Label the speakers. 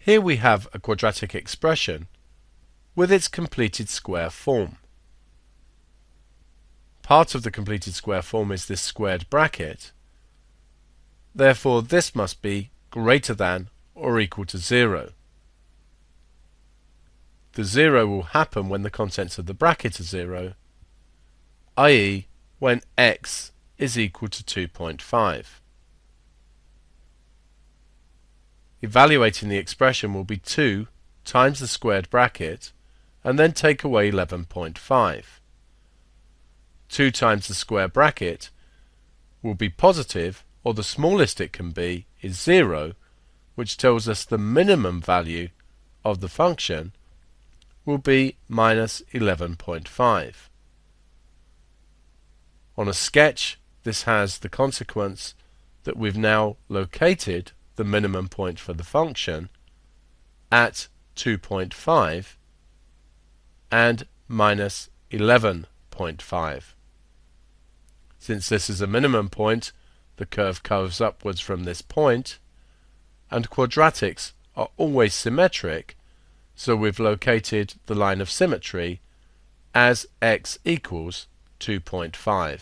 Speaker 1: Here we have a quadratic expression with its completed square form. Part of the completed square form is this squared bracket. Therefore, this must be greater than or equal to 0. The 0 will happen when the contents of the bracket are 0, i.e. when x is equal to 2.5. Evaluating the expression will be 2 times the squared bracket and then take away 11.5. 2 times the square bracket will be positive, or the smallest it can be is 0, which tells us the minimum value of the function will be minus 11.5. On a sketch, this has the consequence that we've now located the minimum point for the function at 2.5 and minus 11.5. Since this is a minimum point, the curve curves upwards from this point, and quadratics are always symmetric, so we've located the line of symmetry as x equals 2.5.